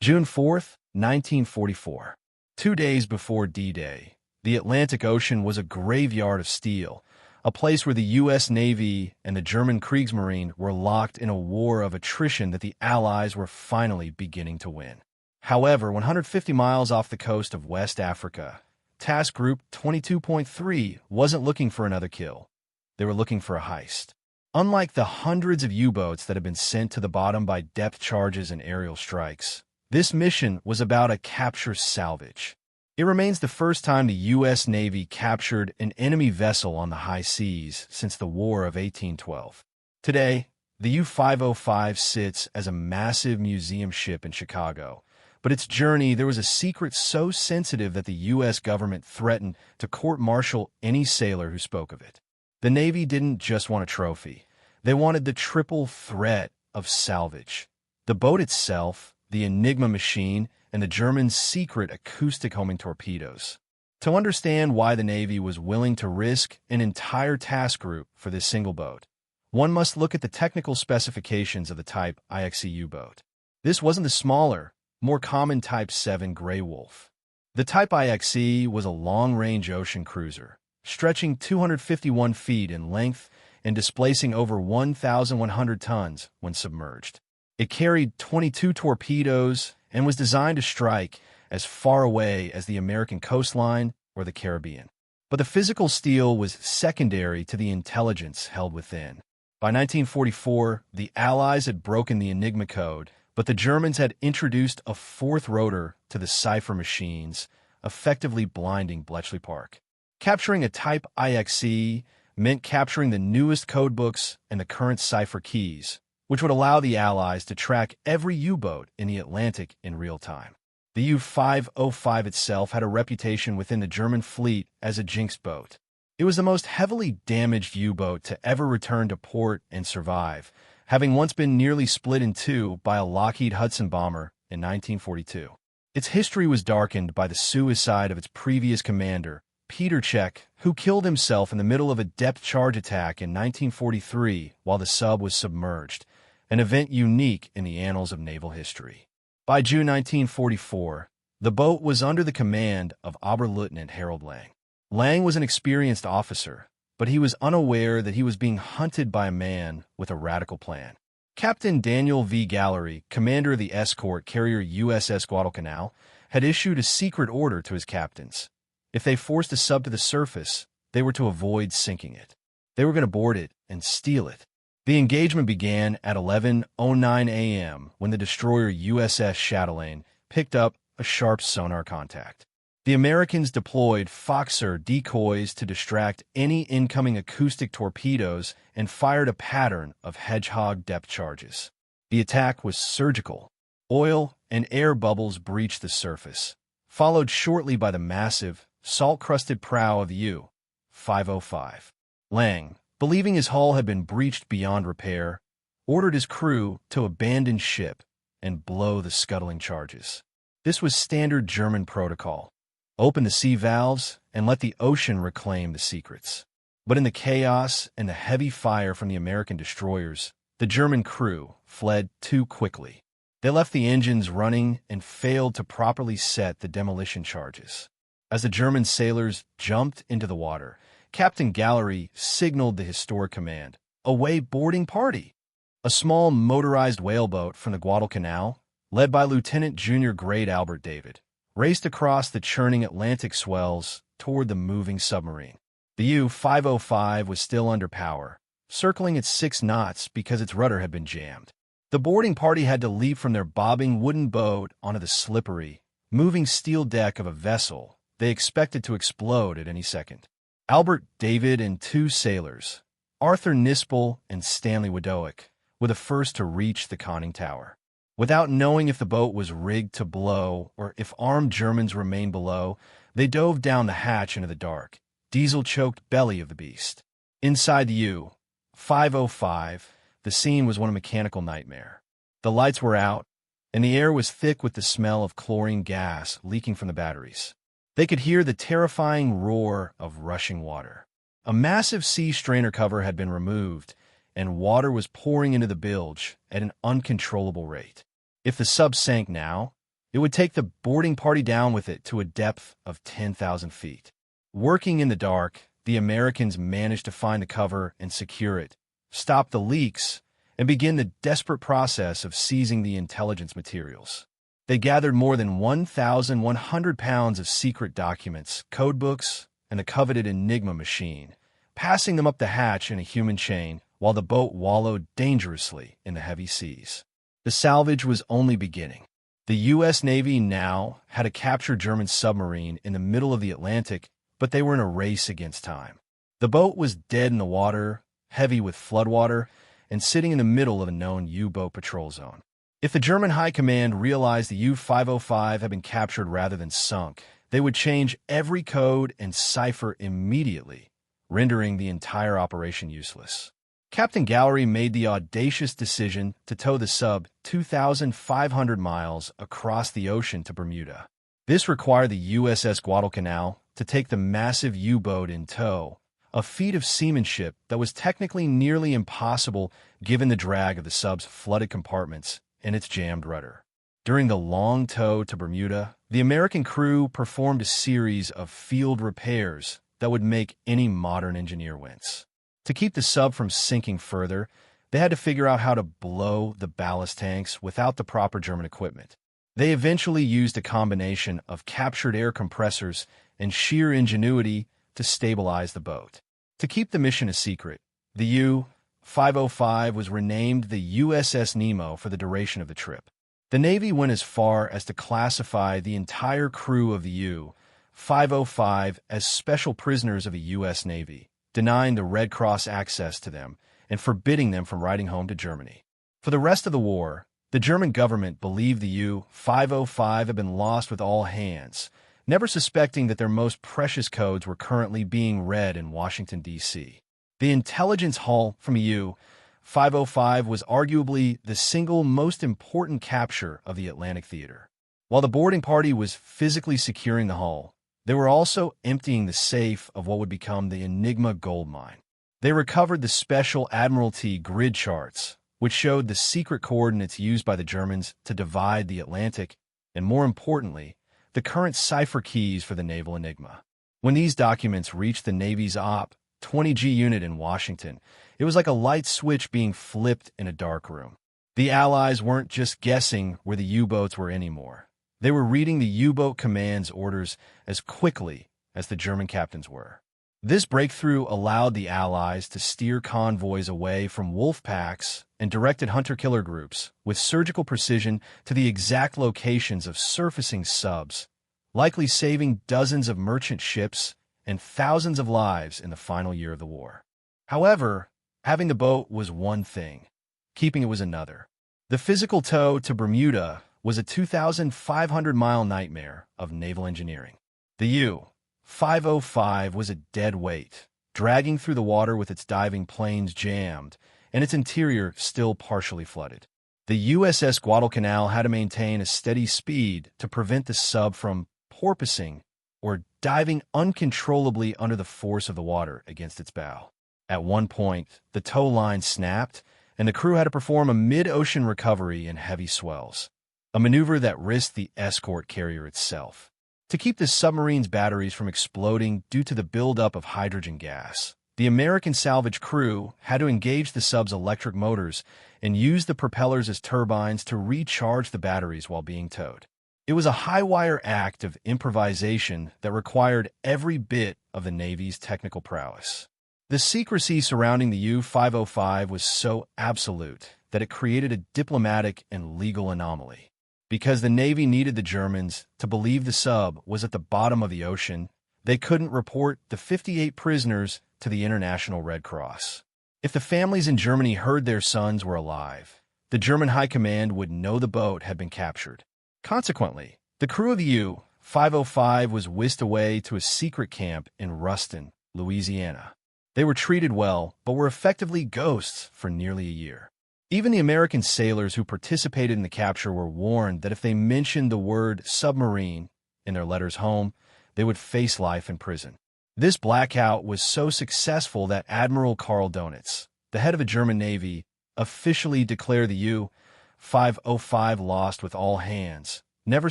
June 4th, 1944. 2 days before D-Day, the Atlantic Ocean was a graveyard of steel, a place where the U.S. Navy and the German Kriegsmarine were locked in a war of attrition that the Allies were finally beginning to win. However, 150 miles off the coast of West Africa, Task Group 22.3 wasn't looking for another kill. They were looking for a heist. Unlike the hundreds of U-boats that had been sent to the bottom by depth charges and aerial strikes, this mission was about a capture salvage. It remains the first time the U.S. Navy captured an enemy vessel on the high seas since the War of 1812. Today, the U-505 sits as a massive museum ship in Chicago, but its journey there was a secret so sensitive that the U.S. government threatened to court-martial any sailor who spoke of it. The Navy didn't just want a trophy. They wanted the triple threat of salvage. The boat itself, the Enigma machine, and the Germans' secret acoustic-homing torpedoes. To understand why the Navy was willing to risk an entire task group for this single boat, one must look at the technical specifications of the Type IXE U-boat. This wasn't the smaller, more common Type 7 Grey Wolf. The Type IXE was a long-range ocean cruiser, stretching 251 feet in length and displacing over 1,100 tons when submerged. It carried 22 torpedoes and was designed to strike as far away as the American coastline or the Caribbean. But the physical steel was secondary to the intelligence held within. By 1944, the Allies had broken the Enigma code, but the Germans had introduced a fourth rotor to the cipher machines, effectively blinding Bletchley Park. Capturing a Type IXE meant capturing the newest codebooks and the current cipher keys, which would allow the Allies to track every U-boat in the Atlantic in real time. The U-505 itself had a reputation within the German fleet as a jinx boat. It was the most heavily damaged U-boat to ever return to port and survive, having once been nearly split in two by a Lockheed Hudson bomber in 1942. Its history was darkened by the suicide of its previous commander, Peter Czech, who killed himself in the middle of a depth charge attack in 1943 while the sub was submerged, an event unique in the annals of naval history. By June 1944, the boat was under the command of Oberleutnant Harold Lang. Lang was an experienced officer, but he was unaware that he was being hunted by a man with a radical plan. Captain Daniel V. Gallery, commander of the escort carrier USS Guadalcanal, had issued a secret order to his captains. If they forced a sub to the surface, they were to avoid sinking it. They were going to board it and steal it. The engagement began at 11:09 a.m. when the destroyer USS Chatelaine picked up a sharp sonar contact. The Americans deployed Foxer decoys to distract any incoming acoustic torpedoes and fired a pattern of hedgehog depth charges. The attack was surgical. Oil and air bubbles breached the surface, followed shortly by the massive, salt-crusted prow of the U-505. Lang, believing his hull had been breached beyond repair, ordered his crew to abandon ship and blow the scuttling charges. This was standard German protocol. Open the sea valves and let the ocean reclaim the secrets. But in the chaos and the heavy fire from the American destroyers, the German crew fled too quickly. They left the engines running and failed to properly set the demolition charges. As the German sailors jumped into the water, Captain Gallery signaled the historic command, "Away boarding party!" A small motorized whaleboat from the Guadalcanal, led by Lieutenant Junior Grade Albert David, raced across the churning Atlantic swells toward the moving submarine. The U-505 was still under power, circling at 6 knots because its rudder had been jammed. The boarding party had to leap from their bobbing wooden boat onto the slippery, moving steel deck of a vessel they expected to explode at any second. Albert David and 2 sailors, Arthur Nispel and Stanley Wadowick, were the first to reach the conning tower. Without knowing if the boat was rigged to blow or if armed Germans remained below, they dove down the hatch into the dark, diesel-choked belly of the beast. Inside the U-505, the scene was one of mechanical nightmare. The lights were out, and the air was thick with the smell of chlorine gas leaking from the batteries. They could hear the terrifying roar of rushing water. A massive sea strainer cover had been removed, and water was pouring into the bilge at an uncontrollable rate. If the sub sank now, It would take the boarding party down with it to a depth of 10,000 feet. Working in the dark, the Americans managed to find the cover and secure it, stop the leaks, and begin the desperate process of seizing the intelligence materials. They gathered more than 1,100 pounds of secret documents, codebooks, and the coveted Enigma machine, passing them up the hatch in a human chain while the boat wallowed dangerously in the heavy seas. The salvage was only beginning. The U.S. Navy now had a captured German submarine in the middle of the Atlantic, but they were in a race against time. The boat was dead in the water, heavy with floodwater, and sitting in the middle of a known U-boat patrol zone. If the German High Command realized the U-505 had been captured rather than sunk, they would change every code and cipher immediately, rendering the entire operation useless. Captain Gallery made the audacious decision to tow the sub 2,500 miles across the ocean to Bermuda. This required the USS Guadalcanal to take the massive U-boat in tow, a feat of seamanship that was technically nearly impossible given the drag of the sub's flooded compartments and its jammed rudder. During the long tow to Bermuda, the American crew performed a series of field repairs that would make any modern engineer wince. To keep the sub from sinking further, they had to figure out how to blow the ballast tanks without the proper German equipment. They eventually used a combination of captured air compressors and sheer ingenuity to stabilize the boat. To keep the mission a secret, the U-505 was renamed the USS Nemo for the duration of the trip. The Navy went as far as to classify the entire crew of the U-505 as special prisoners of the U.S. Navy, denying the Red Cross access to them and forbidding them from riding home to Germany. For the rest of the war, the German government believed the U-505 had been lost with all hands, never suspecting that their most precious codes were currently being read in Washington, D.C. The intelligence haul from a U-505 was arguably the single most important capture of the Atlantic theater. While the boarding party was physically securing the hull, they were also emptying the safe of what would become the Enigma gold mine. They recovered the Special Admiralty grid charts, which showed the secret coordinates used by the Germans to divide the Atlantic, and more importantly, the current cipher keys for the naval Enigma. When these documents reached the Navy's OP 20G unit in Washington, it was like a light switch being flipped in a dark room. The Allies weren't just guessing where the U-boats were anymore. They were reading the U-boat command's orders as quickly as the German captains were. This breakthrough allowed the Allies to steer convoys away from wolf packs and directed hunter-killer groups with surgical precision to the exact locations of surfacing subs, likely saving dozens of merchant ships and thousands of lives in the final year of the war. However, having the boat was one thing. Keeping it was another. The physical tow to Bermuda was a 2,500-mile nightmare of naval engineering. The U-505 was a dead weight, dragging through the water with its diving planes jammed and its interior still partially flooded. The USS Guadalcanal had to maintain a steady speed to prevent the sub from porpoising or diving uncontrollably under the force of the water against its bow. At one point, the tow line snapped, and the crew had to perform a mid-ocean recovery in heavy swells, a maneuver that risked the escort carrier itself. To keep the submarine's batteries from exploding due to the buildup of hydrogen gas, the American salvage crew had to engage the sub's electric motors and use the propellers as turbines to recharge the batteries while being towed. It was a high-wire act of improvisation that required every bit of the Navy's technical prowess. The secrecy surrounding the U-505 was so absolute that it created a diplomatic and legal anomaly. Because the Navy needed the Germans to believe the sub was at the bottom of the ocean, they couldn't report the 58 prisoners to the International Red Cross. If the families in Germany heard their sons were alive, the German High Command would know the boat had been captured. Consequently, the crew of the U-505 was whisked away to a secret camp in Ruston, Louisiana. They were treated well, but were effectively ghosts for nearly a year. Even the American sailors who participated in the capture were warned that if they mentioned the word submarine in their letters home, they would face life in prison. This blackout was so successful that Admiral Karl Donitz, the head of the German Navy, officially declared the U-505 lost with all hands, never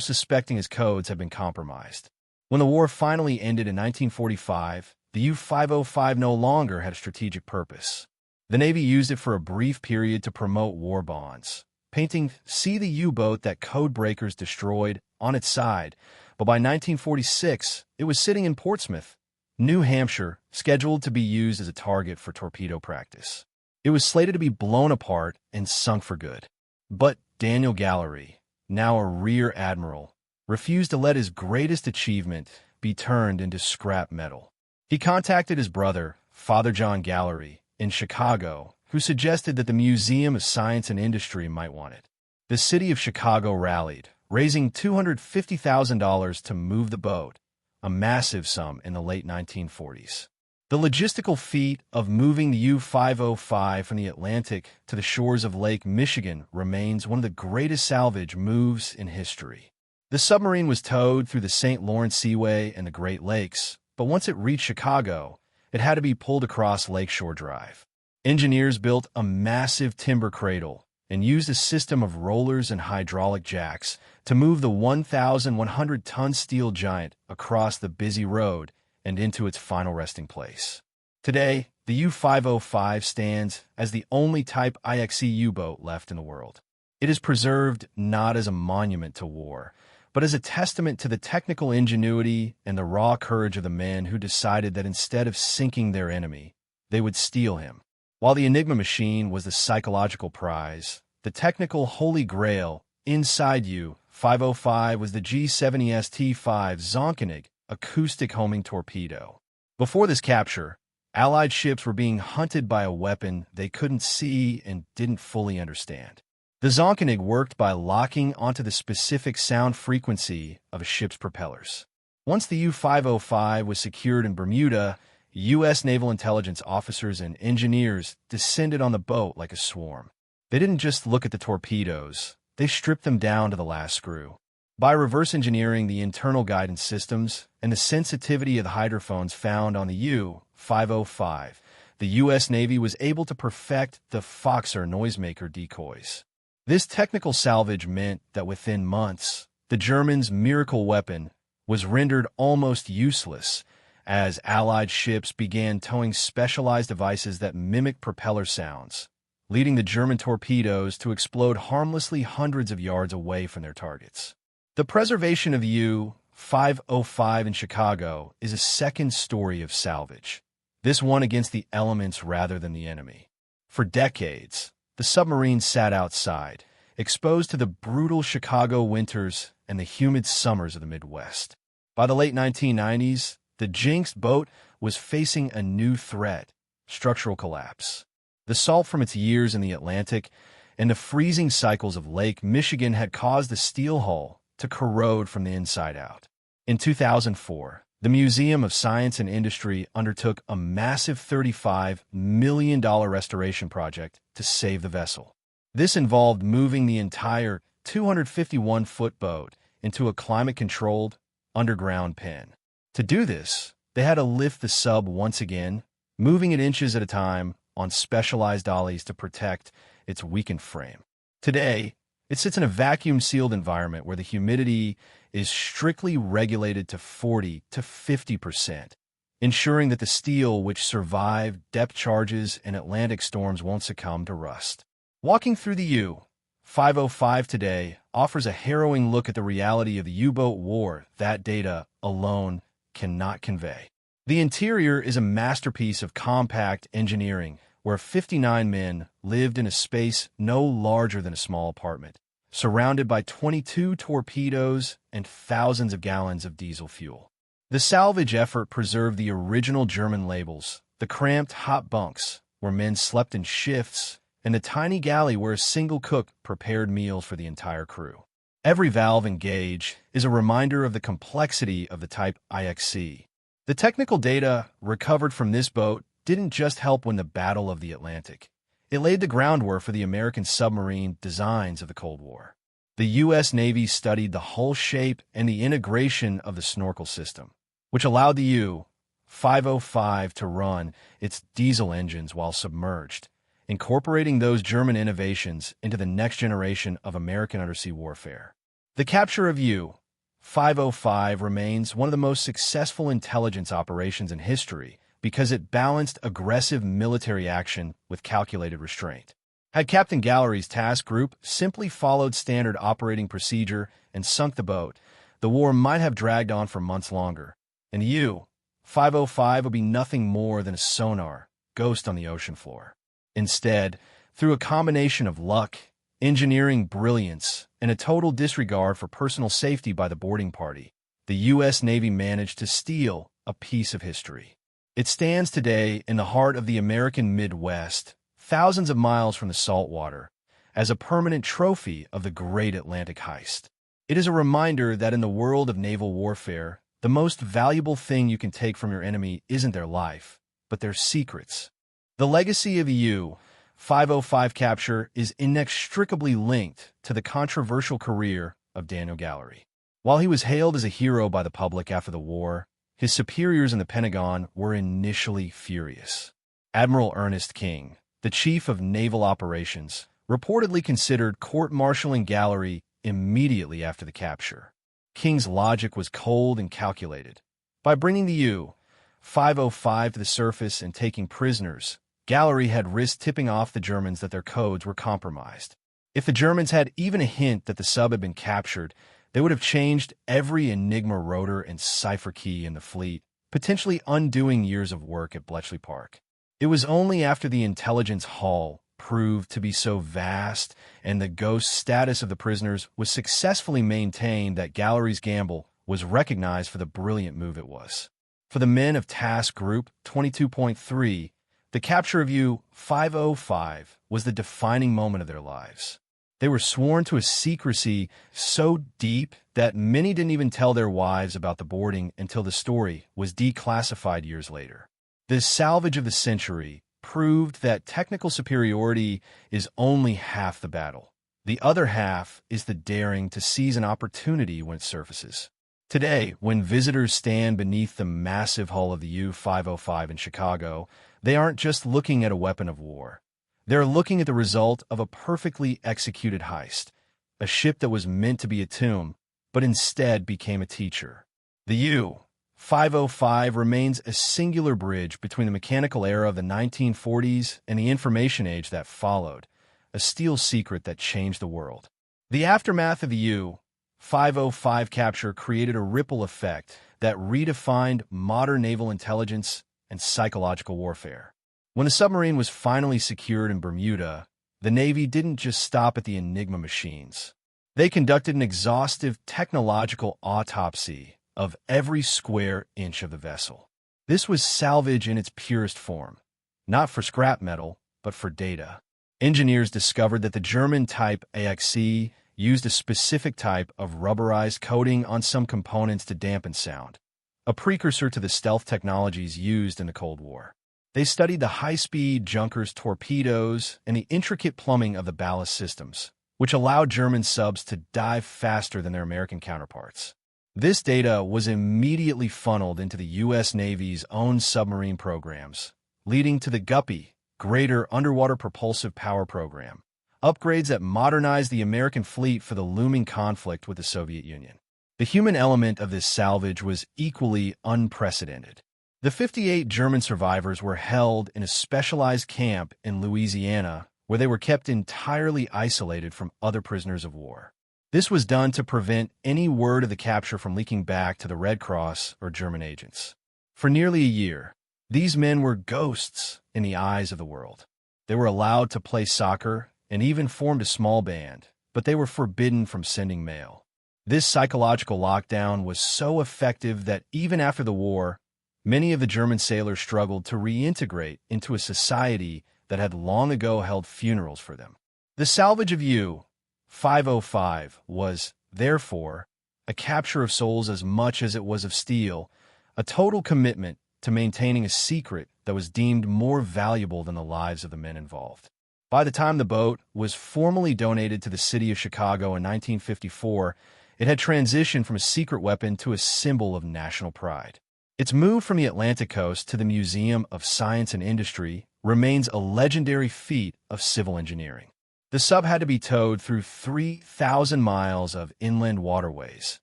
suspecting his codes had been compromised. When the war finally ended in 1945, the U-505 no longer had a strategic purpose. The Navy used it for a brief period to promote war bonds, painting "See the U-boat that code breakers destroyed" on its side, but by 1946, it was sitting in Portsmouth, New Hampshire, scheduled to be used as a target for torpedo practice. It was slated to be blown apart and sunk for good. But Daniel Gallery, now a rear admiral, refused to let his greatest achievement be turned into scrap metal. He contacted his brother, Father John Gallery, in Chicago, who suggested that the Museum of Science and Industry might want it. The city of Chicago rallied, raising $250,000 to move the boat, a massive sum in the late 1940s. The logistical feat of moving the U-505 from the Atlantic to the shores of Lake Michigan remains one of the greatest salvage moves in history. The submarine was towed through the St. Lawrence Seaway and the Great Lakes, but once it reached Chicago, it had to be pulled across Lakeshore Drive. Engineers built a massive timber cradle and used a system of rollers and hydraulic jacks to move the 1,100-ton steel giant across the busy road and into its final resting place. Today, the U-505 stands as the only Type IXC U-boat left in the world. It is preserved not as a monument to war, but as a testament to the technical ingenuity and the raw courage of the men who decided that instead of sinking their enemy, they would steal him. While the Enigma machine was the psychological prize, the technical holy grail inside U-505 was the G70S T5 Zonkenig acoustic-homing torpedo. Before this capture, Allied ships were being hunted by a weapon they couldn't see and didn't fully understand. The Zonkenig worked by locking onto the specific sound frequency of a ship's propellers. Once the U-505 was secured in Bermuda, U.S. naval intelligence officers and engineers descended on the boat like a swarm. They didn't just look at the torpedoes, they stripped them down to the last screw. By reverse engineering the internal guidance systems and the sensitivity of the hydrophones found on the U-505, the U.S. Navy was able to perfect the Foxer noisemaker decoys. This technical salvage meant that within months, the Germans' miracle weapon was rendered almost useless as Allied ships began towing specialized devices that mimic propeller sounds, leading the German torpedoes to explode harmlessly hundreds of yards away from their targets. The preservation of the U-505 in Chicago is a second story of salvage, this one against the elements rather than the enemy. For decades, the submarine sat outside, exposed to the brutal Chicago winters and the humid summers of the Midwest. By the late 1990s, the jinxed boat was facing a new threat: structural collapse. The salt from its years in the Atlantic and the freezing cycles of Lake Michigan had caused the steel hull to corrode from the inside out. In 2004, the Museum of Science and Industry undertook a massive $35 million restoration project to save the vessel. This involved moving the entire 251-foot boat into a climate-controlled, underground pen. To do this, they had to lift the sub once again, moving it inches at a time on specialized dollies to protect its weakened frame. Today, it sits in a vacuum-sealed environment where the humidity is strictly regulated to 40 to 50%, ensuring that the steel which survived depth charges and Atlantic storms won't succumb to rust. Walking through the U-505 today offers a harrowing look at the reality of the U-boat war that data alone cannot convey. The interior is a masterpiece of compact engineering where 59 men lived in a space no larger than a small apartment, surrounded by 22 torpedoes and thousands of gallons of diesel fuel. The salvage effort preserved the original German labels, the cramped hot bunks where men slept in shifts, and the tiny galley where a single cook prepared meals for the entire crew. Every valve and gauge is a reminder of the complexity of the Type IXC. The technical data recovered from this boat didn't just help win the Battle of the Atlantic. It laid the groundwork for the American submarine designs of the Cold War. The U.S. Navy studied the hull shape and the integration of the snorkel system, which allowed the U-505 to run its diesel engines while submerged, incorporating those German innovations into the next generation of American undersea warfare. The capture of U-505 remains one of the most successful intelligence operations in history because it balanced aggressive military action with calculated restraint. Had Captain Gallery's task group simply followed standard operating procedure and sunk the boat, the war might have dragged on for months longer, and U-505 would be nothing more than a sonar ghost on the ocean floor. Instead, through a combination of luck, engineering brilliance, and a total disregard for personal safety by the boarding party, the U.S. Navy managed to steal a piece of history. It stands today in the heart of the American Midwest, thousands of miles from the saltwater, as a permanent trophy of the great Atlantic heist. It is a reminder that in the world of naval warfare, the most valuable thing you can take from your enemy isn't their life, but their secrets. The legacy of the U-505 capture is inextricably linked to the controversial career of Daniel Gallery. While he was hailed as a hero by the public after the war, his superiors in the Pentagon were initially furious. Admiral Ernest King, the chief of naval operations, reportedly considered court-martialing Gallery immediately after the capture. King's logic was cold and calculated. By bringing the U-505 to the surface and taking prisoners, Gallery had risked tipping off the Germans that their codes were compromised. If the Germans had even a hint that the sub had been captured, they would have changed every Enigma rotor and cipher key in the fleet, potentially undoing years of work at Bletchley Park. It was only after the intelligence haul proved to be so vast and the ghost status of the prisoners was successfully maintained that Gallery's gamble was recognized for the brilliant move it was. For the men of Task Group 22.3, the capture of U-505 was the defining moment of their lives. They were sworn to a secrecy so deep that many didn't even tell their wives about the boarding until the story was declassified years later. This salvage of the century proved that technical superiority is only half the battle. The other half is the daring to seize an opportunity when it surfaces. Today, when visitors stand beneath the massive hull of the U-505 in Chicago, they aren't just looking at a weapon of war. They're looking at the result of a perfectly executed heist, a ship that was meant to be a tomb, but instead became a teacher. The U-505 remains a singular bridge between the mechanical era of the 1940s and the information age that followed, a steel secret that changed the world. The aftermath of the U-505 capture created a ripple effect that redefined modern naval intelligence and psychological warfare. When the submarine was finally secured in Bermuda, the Navy didn't just stop at the Enigma machines. They conducted an exhaustive technological autopsy of every square inch of the vessel. This was salvage in its purest form, not for scrap metal, but for data. Engineers discovered that the German type AXE used a specific type of rubberized coating on some components to dampen sound, a precursor to the stealth technologies used in the Cold War. They studied the high-speed Junkers torpedoes and the intricate plumbing of the ballast systems, which allowed German subs to dive faster than their American counterparts. This data was immediately funneled into the U.S. Navy's own submarine programs, leading to the Guppy, Greater Underwater Propulsive Power Program, upgrades that modernized the American fleet for the looming conflict with the Soviet Union. The human element of this salvage was equally unprecedented. The 58 German survivors were held in a specialized camp in Louisiana where they were kept entirely isolated from other prisoners of war. This was done to prevent any word of the capture from leaking back to the Red Cross or German agents. For nearly a year, these men were ghosts in the eyes of the world. They were allowed to play soccer and even formed a small band, but they were forbidden from sending mail. This psychological lockdown was so effective that even after the war, many of the German sailors struggled to reintegrate into a society that had long ago held funerals for them. The salvage of U-505 was, therefore, a capture of souls as much as it was of steel, a total commitment to maintaining a secret that was deemed more valuable than the lives of the men involved. By the time the boat was formally donated to the city of Chicago in 1954, it had transitioned from a secret weapon to a symbol of national pride. Its move from the Atlantic coast to the Museum of Science and Industry remains a legendary feat of civil engineering. The sub had to be towed through 3,000 miles of inland waterways,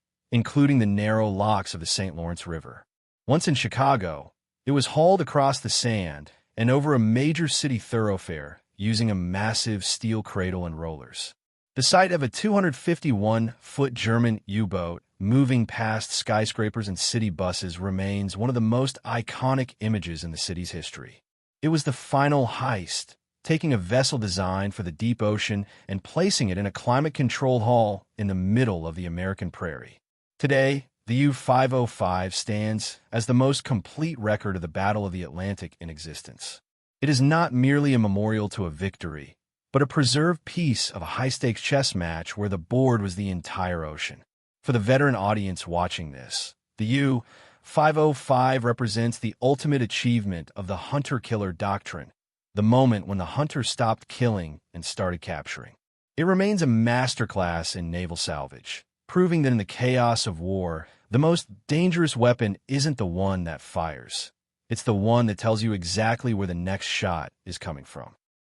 including the narrow locks of the St. Lawrence River. Once in Chicago, it was hauled across the sand and over a major city thoroughfare using a massive steel cradle and rollers. The sight of a 251-foot German U-boat moving past skyscrapers and city buses remains one of the most iconic images in the city's history. It was the final heist, taking a vessel designed for the deep ocean and placing it in a climate-controlled hull in the middle of the American prairie. Today, the U-505 stands as the most complete record of the Battle of the Atlantic in existence. It is not merely a memorial to a victory, but a preserved piece of a high-stakes chess match where the board was the entire ocean. For the veteran audience watching this, the U-505 represents the ultimate achievement of the hunter-killer doctrine, the moment when the hunter stopped killing and started capturing. It remains a masterclass in naval salvage, proving that in the chaos of war, the most dangerous weapon isn't the one that fires. It's the one that tells you exactly where the next shot is coming from.